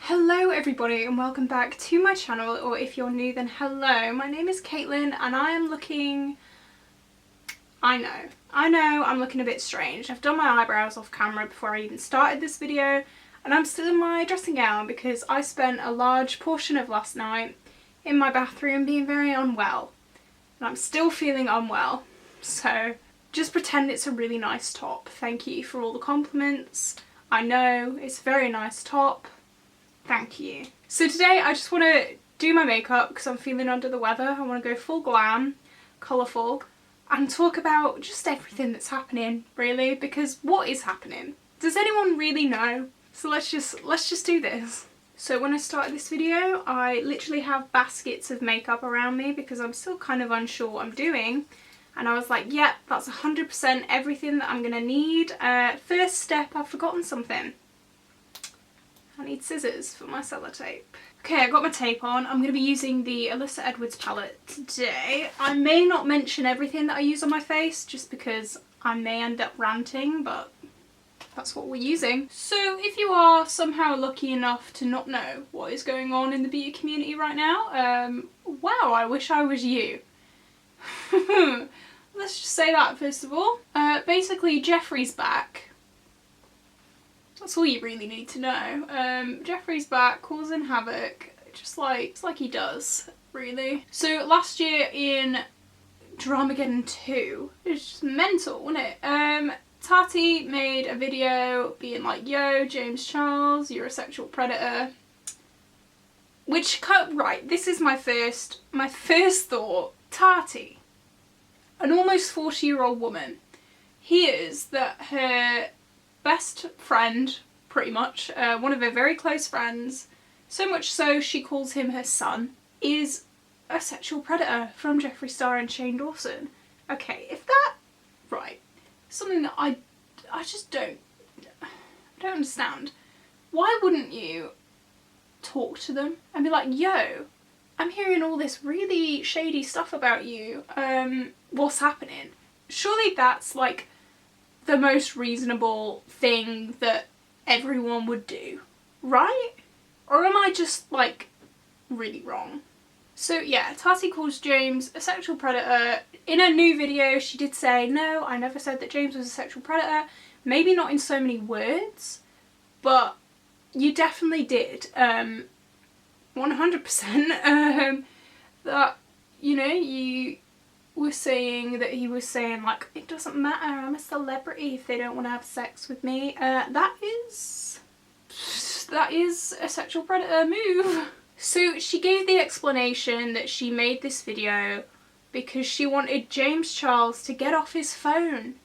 Hello everybody and welcome back to my channel, or if you're new then hello. My name is Caitlin and I am looking... I know I'm looking a bit strange. I've done my eyebrows off camera before I even started this video and I'm still in my dressing gown because I spent a large portion of last night in my bathroom being very unwell. And I'm still feeling unwell, so just pretend it's a really nice top. Thank you for all the compliments. I know it's a very nice top. Thank you. So today I just want to do my makeup because I'm feeling under the weather. I want to go full glam, colourful, and talk about just everything that's happening, really, because what is happening? Does anyone really know? So let's just do this. So when I started this video, I literally have baskets of makeup around me because I'm still kind of unsure what I'm doing. And I was like, yep, that's 100% everything that I'm going to need. First step, I've forgotten something. I need scissors for my sellotape. Okay, I got my tape on. I'm going to be using the Alyssa Edwards palette today. I may not mention everything that I use on my face just because I may end up ranting, but that's what we're using. So if you are somehow lucky enough to not know what is going on in the beauty community right now, wow, I wish I was you. Let's just say that first of all. Basically, Jeffree's back. That's all you really need to know. Jeffree's back, causing havoc, just like he does, really. So last year in KARMAGEDDON 2, it's just mental, wasn't it? Tati made a video being like, yo, James Charles, you're a sexual predator. Which, right, this is my first thought. Tati, an almost 40-year-old woman, hears that her best friend, pretty much, one of her very close friends, so much so she calls him her son, is a sexual predator from Jeffree Star and Shane Dawson. Okay, if that, right, something that I just don't understand. Why wouldn't you talk to them and be like, yo, I'm hearing all this really shady stuff about you, what's happening? Surely that's like the most reasonable thing that everyone would do, right? Or am I just like really wrong? So yeah, Tati calls James a sexual predator. In a new video she did say, no, I never said that James was a sexual predator. Maybe not in so many words, but you definitely did. 100%. That, you know, you were saying that he was saying like, it doesn't matter, I'm a celebrity if they don't want to have sex with me. That is a sexual predator move. So she gave the explanation that she made this video because she wanted James Charles to get off his phone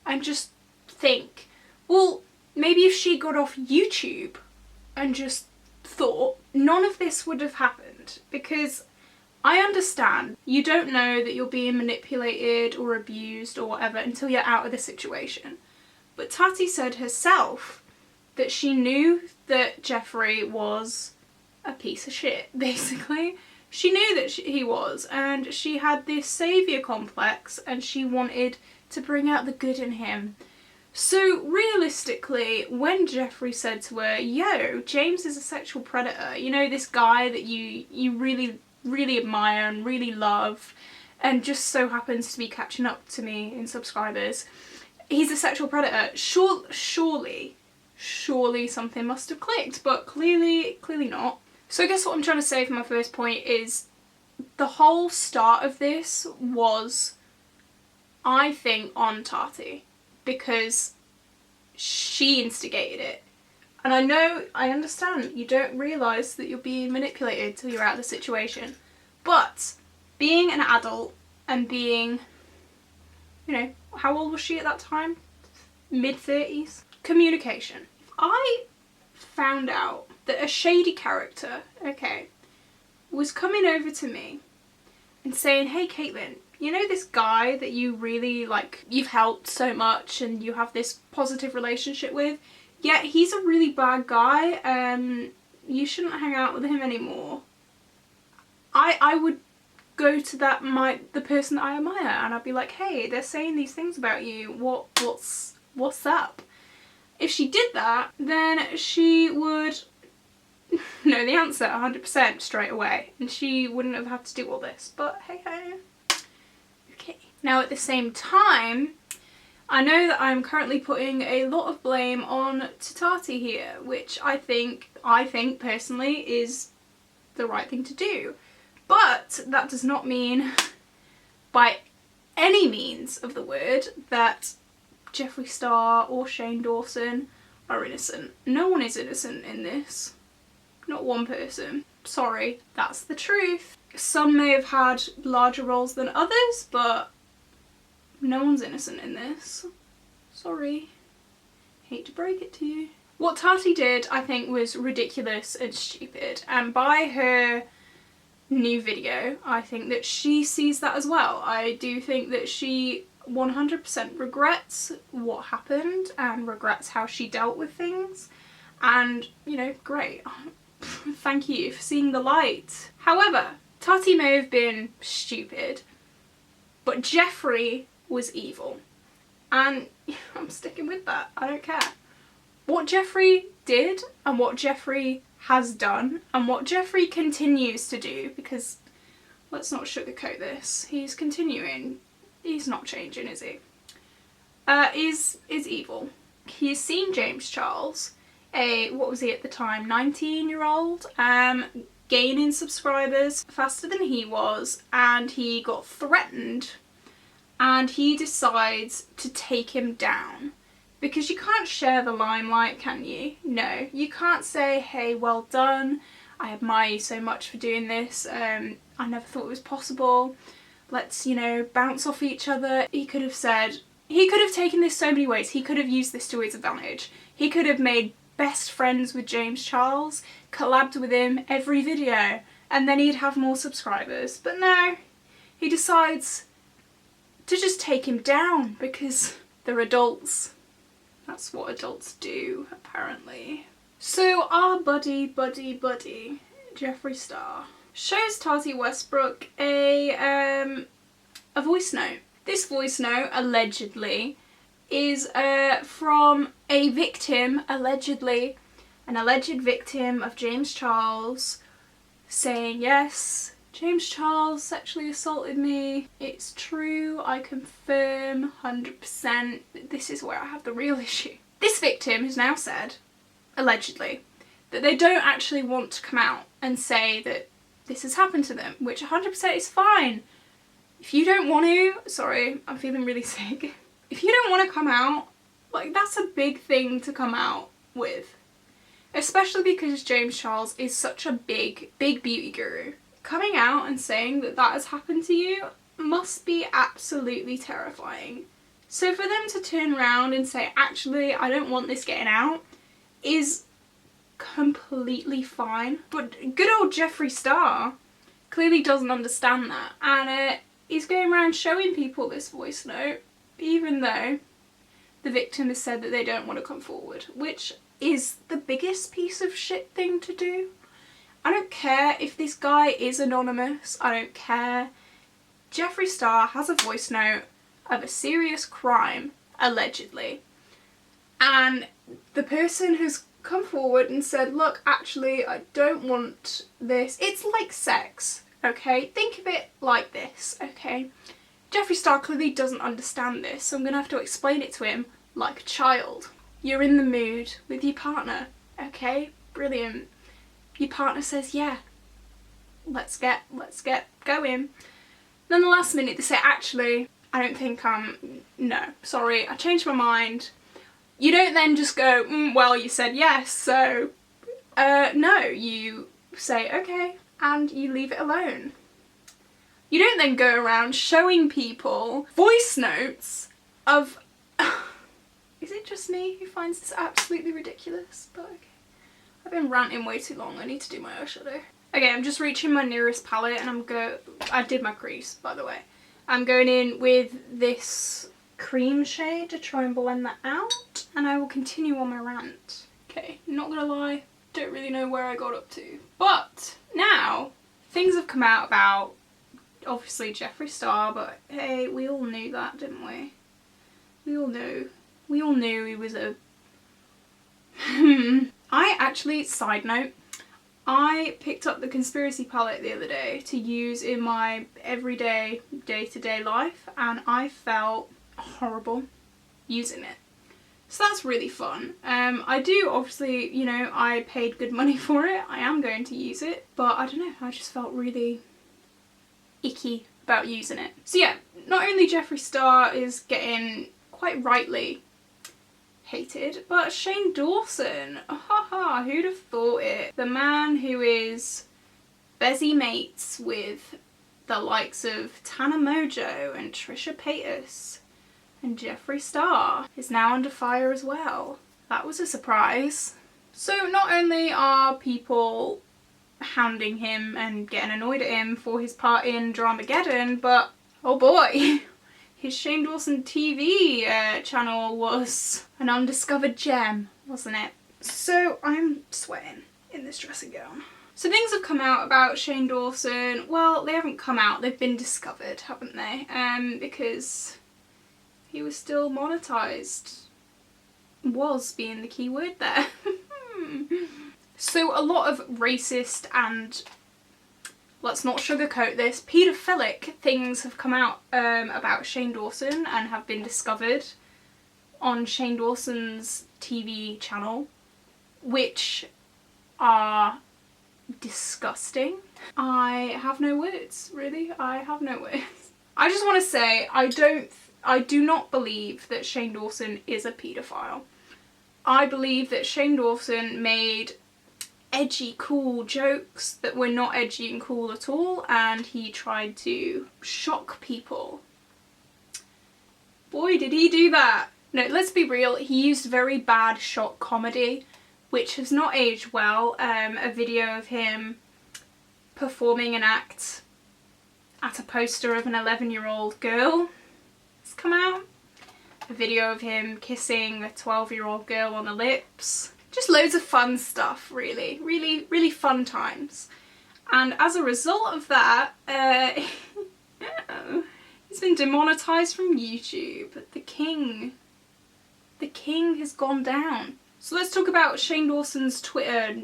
and just think, well, maybe if she got off YouTube and just thought, none of this would have happened. Because I understand you don't know that you're being manipulated or abused or whatever until you're out of the situation. But Tati said herself that she knew that Jeffree was a piece of shit, basically. She knew that he was, and she had this saviour complex and she wanted to bring out the good in him. So realistically, when Jeffree said to her, yo, James is a sexual predator, you know, this guy that you really admire and really love and just so happens to be catching up to me in subscribers, he's a sexual predator. Surely something must have clicked, but clearly not. So I guess what I'm trying to say for my first point is the whole start of this was, I think, on Tati, because she instigated it. And I understand you don't realise that you're being manipulated till you're out of the situation. But being an adult and being, you know, how old was she at that time? Mid-30s? Communication. If I found out that a shady character, okay, was coming over to me and saying, hey Caitlin, you know this guy that you really like, you've helped so much and you have this positive relationship with, yeah, he's a really bad guy, you shouldn't hang out with him anymore. I would go to the person that I admire and I'd be like, hey, they're saying these things about you, what's up? If she did that, then she would know the answer 100% straight away, and she wouldn't have had to do all this, but hey ho. Okay. Now at the same time, I know that I'm currently putting a lot of blame on Tati here, which I think personally is the right thing to do. But that does not mean by any means of the word that Jeffree Star or Shane Dawson are innocent. No one is innocent in this. Not one person. Sorry, that's the truth. Some may have had larger roles than others, but no one's innocent in this. Sorry. Hate to break it to you. What Tati did, I think, was ridiculous and stupid, and by her new video, I think that she sees that as well. I do think that she 100% regrets what happened and regrets how she dealt with things, and, you know, great. Thank you for seeing the light. However, Tati may have been stupid, but Jeffree was evil. And I'm sticking with that. I don't care. What Jeffree did and what Jeffree has done and what Jeffree continues to do, because let's not sugarcoat this, he's continuing, he's not changing, is he? Is evil. He's seen James Charles, what was he at the time, 19-year-old, gaining subscribers faster than he was, and he got threatened, and he decides to take him down. Because you can't share the limelight, can you? No, you can't say, hey, well done, I admire you so much for doing this, I never thought it was possible, let's, you know, bounce off each other. He could have said, he could have taken this so many ways. He could have used this to his advantage. He could have made best friends with James Charles, collabed with him every video, and then he'd have more subscribers. But no, he decides to just take him down because they're adults. That's what adults do, apparently. So our buddy, Jeffree Star, shows Tati Westbrooke a voice note. This voice note, allegedly, is from a victim, allegedly, an alleged victim of James Charles, saying, yes, James Charles sexually assaulted me. It's true, I confirm 100%. This is where I have the real issue. This victim has now said, allegedly, that they don't actually want to come out and say that this has happened to them, which 100% is fine. If you don't want to, sorry, I'm feeling really sick. If you don't want to come out, like, that's a big thing to come out with. Especially because James Charles is such a big beauty guru. Coming out and saying that that has happened to you must be absolutely terrifying. So for them to turn around and say, actually, I don't want this getting out, is completely fine. But good old Jeffree Star clearly doesn't understand that, and he's going around showing people this voice note, even though the victim has said that they don't want to come forward, which is the biggest piece of shit thing to do. I don't care if this guy is anonymous, I don't care. Jeffree Star has a voice note of a serious crime, allegedly, and the person has come forward and said, look, actually, I don't want this. It's like sex, okay? Think of it like this, okay? Jeffree Star clearly doesn't understand this, so I'm gonna have to explain it to him like a child. You're in the mood with your partner, okay? Brilliant. Your partner says, yeah, let's get going. Then the last minute they say, actually, I don't think no, sorry, I changed my mind. You don't then just go, well, you said yes, so, no, you say, okay, and you leave it alone. You don't then go around showing people voice notes of, is it just me who finds this absolutely ridiculous? But okay. I've been ranting way too long, I need to do my eyeshadow. Okay, I'm just reaching my nearest palette and I did my crease, by the way. I'm going in with this cream shade to try and blend that out, and I will continue on my rant. Okay, not gonna lie, don't really know where I got up to. But now, things have come out about, obviously, Jeffree Star, but hey, we all knew that, didn't we? We all knew. We all knew he was a... I actually, side note, I picked up the conspiracy palette the other day to use in my everyday, day-to-day life, and I felt horrible using it. So that's really fun. I do obviously, you know, I paid good money for it. I am going to use it, but I don't know, I just felt really icky about using it. So yeah, not only Jeffree Star is getting quite rightly hated, but Shane Dawson, haha, who'd have thought it? The man who is busy mates with the likes of Tana Mojo and Trisha Paytas and Jeffree Star is now under fire as well. That was a surprise. So not only are people hounding him and getting annoyed at him for his part in KARMAGEDDON, but oh boy, his Shane Dawson TV channel was an undiscovered gem, wasn't it? So I'm sweating in this dressing gown. So things have come out about Shane Dawson. Well, they haven't come out, they've been discovered, haven't they? Because he was still monetized. Was being the key word there. So a lot of racist and, let's not sugarcoat this, paedophilic things have come out about Shane Dawson and have been discovered on Shane Dawson's TV channel, which are disgusting. I have no words, really. I have no words. I just want to say, I do not believe that Shane Dawson is a paedophile. I believe that Shane Dawson made edgy, cool jokes that were not edgy and cool at all, and he tried to shock people. Boy, did he do that! No, let's be real, he used very bad shock comedy, which has not aged well. A video of him performing an act at a poster of an 11-year-old girl has come out. A video of him kissing a 12-year-old girl on the lips. Just loads of fun stuff, really. Really, really fun times. And as a result of that, he's been demonetized from YouTube. The king has gone down. So let's talk about Shane Dawson's Twitter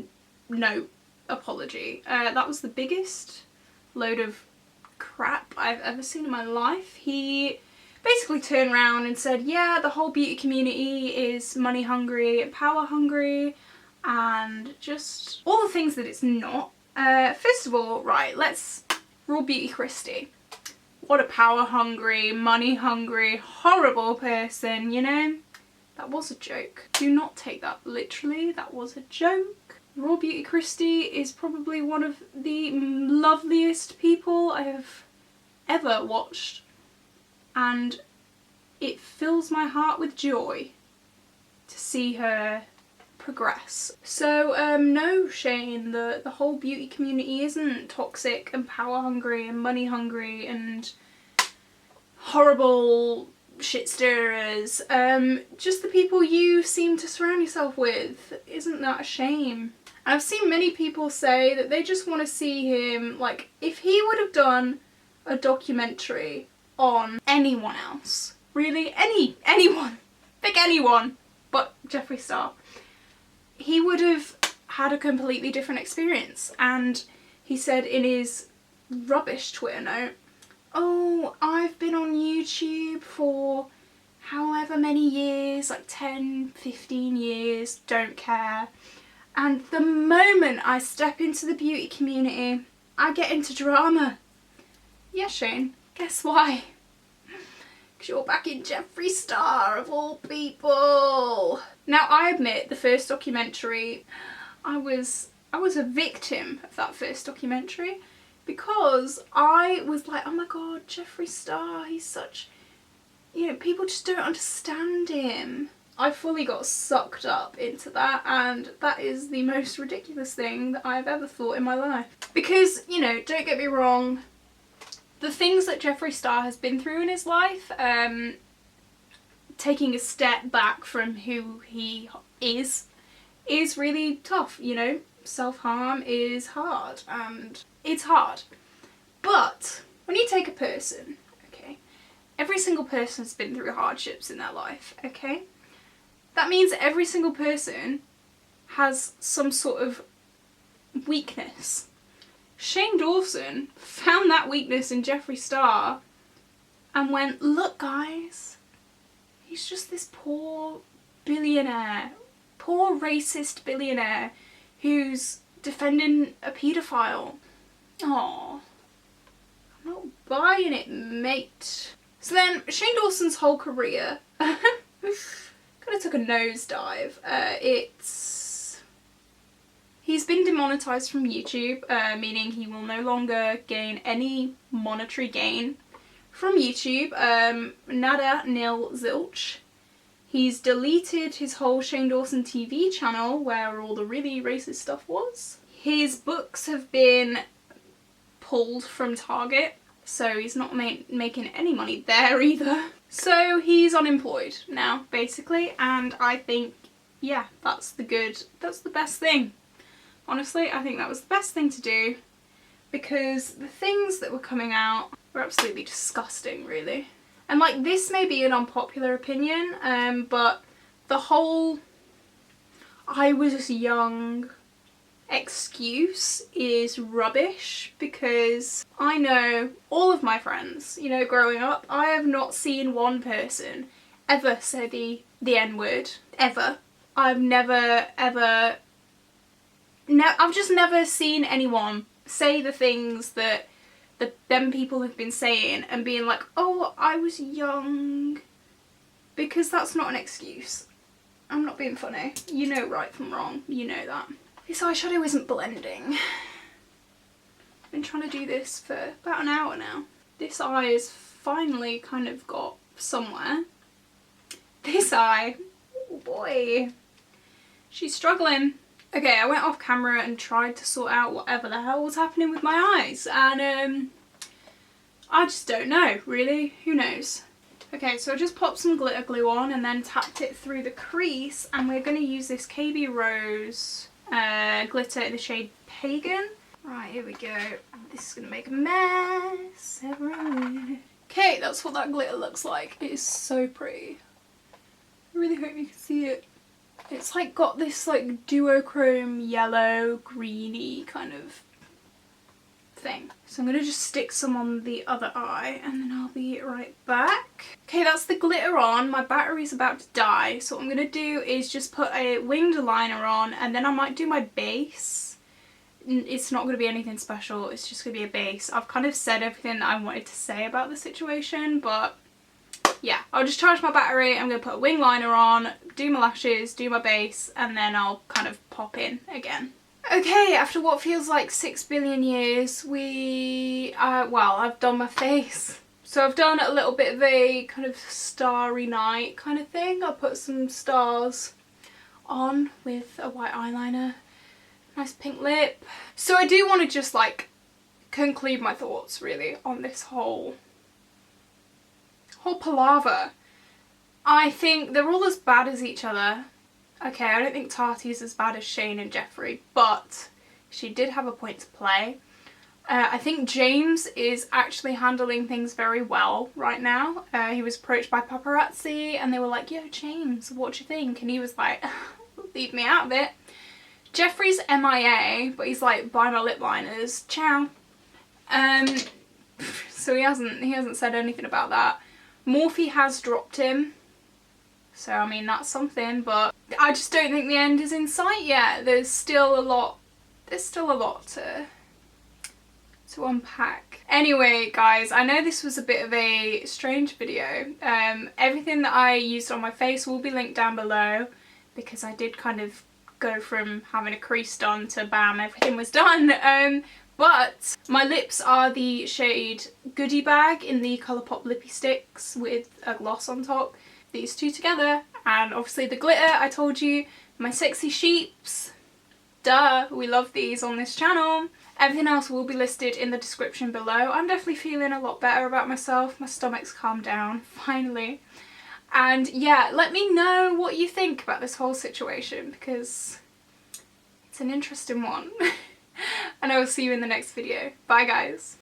note apology. That was the biggest load of crap I've ever seen in my life. He basically turned around and said, yeah, the whole beauty community is money hungry and power hungry and just all the things that it's not. First of all, right, let's Raw Beauty Christie. What a power hungry, money hungry, horrible person, you know? That was a joke. Do not take that literally, that was a joke. Raw Beauty Christie is probably one of the loveliest people I have ever watched. And it fills my heart with joy to see her progress. So no, Shane, the whole beauty community isn't toxic and power hungry and money hungry and horrible shit stirrers. Just the people you seem to surround yourself with. Isn't that a shame? And I've seen many people say that they just want to see him, like, if he would have done a documentary on anyone else, really, anyone, pick anyone but Jeffree Star, he would have had a completely different experience. And he said in his rubbish Twitter note, oh, I've been on YouTube for however many years, like 10, 15 years, don't care. And the moment I step into the beauty community, I get into drama. Yeah, Shane, guess why? Because you're back in Jeffree Star, of all people. Now, I admit, the first documentary, I was a victim of that first documentary, because I was like, oh my god, Jeffree Star, he's such, you know, people just don't understand him. I fully got sucked up into that, and that is the most ridiculous thing that I've ever thought in my life. Because, you know, don't get me wrong, the things that Jeffree Star has been through in his life, taking a step back from who he is really tough, you know. Self-harm is hard, and it's hard. But when you take a person, okay, every single person's been through hardships in their life, okay? That means every single person has some sort of weakness. Shane Dawson found that weakness in Jeffree Star and went, look guys, he's just this poor billionaire, poor racist billionaire who's defending a paedophile. Aww. I'm not buying it, mate. So then, Shane Dawson's whole career kind of took a nosedive. He's been demonetized from YouTube, meaning he will no longer gain any monetary gain from YouTube. Nada, nil, zilch. He's deleted his whole Shane Dawson TV channel where all the really racist stuff was. His books have been pulled from Target, so he's not making any money there either. So he's unemployed now, basically, and I think, yeah, that's the best thing. Honestly, I think that was the best thing to do, because the things that were coming out were absolutely disgusting, really. And like, this may be an unpopular opinion, but the whole I was young excuse is rubbish, because I know all of my friends, you know, growing up, I have not seen one person ever say the N-word, ever. I've never, ever, I've just never seen anyone say the things that them people have been saying and being like, oh, I was young, because that's not an excuse. I'm not being funny. You know right from wrong. You know that. This eyeshadow isn't blending. I've been trying to do this for about an hour now. This eye has finally kind of got somewhere. This eye, oh boy, she's struggling. Okay, I went off camera and tried to sort out whatever the hell was happening with my eyes, and I just don't know, really. Who knows? Okay, so I just popped some glitter glue on and then tapped it through the crease, and we're going to use this KB Rose glitter in the shade Pagan. Right, here we go. This is going to make a mess everywhere. Okay, that's what that glitter looks like. It is so pretty. I really hope you can see it. It's like got this like duochrome yellow greeny kind of thing. So I'm going to just stick some on the other eye and then I'll be right back. Okay, that's the glitter on. My battery's about to die, so what I'm going to do is just put a winged liner on, and then I might do my base. It's not going to be anything special, it's just going to be a base. I've kind of said everything I wanted to say about the situation, but yeah, I'll just charge my battery, I'm going to put a wing liner on, do my lashes, do my base, and then I'll kind of pop in again. Okay, after what feels like 6 billion years, well, I've done my face. So I've done a little bit of a kind of starry night kind of thing. I put some stars on with a white eyeliner, nice pink lip. So I do want to just like conclude my thoughts really on this whole palaver. I think they're all as bad as each other. Okay, I don't think Tati's as bad as Shane and Jeffree, but she did have a point to play. I think James is actually handling things very well right now. He was approached by paparazzi and they were like, yo James, what do you think? And he was like, leave me out of it. Jeffree's MIA, but he's like, buy my lip liners, ciao. So he hasn't said anything about that. Morphe has dropped him. So I mean that's something, but I just don't think the end is in sight yet. There's still a lot to unpack. Anyway guys, I know this was a bit of a strange video. Everything that I used on my face will be linked down below, because I did kind of go from having a crease done to bam, everything was done. But my lips are the shade Goodie Bag in the Colourpop Lippy Sticks with a gloss on top. These two together, and obviously the glitter, I told you, my Sexy Sheeps. Duh, we love these on this channel. Everything else will be listed in the description below. I'm definitely feeling a lot better about myself. My stomach's calmed down, finally. And yeah, let me know what you think about this whole situation, because it's an interesting one. And I will see you in the next video. Bye guys.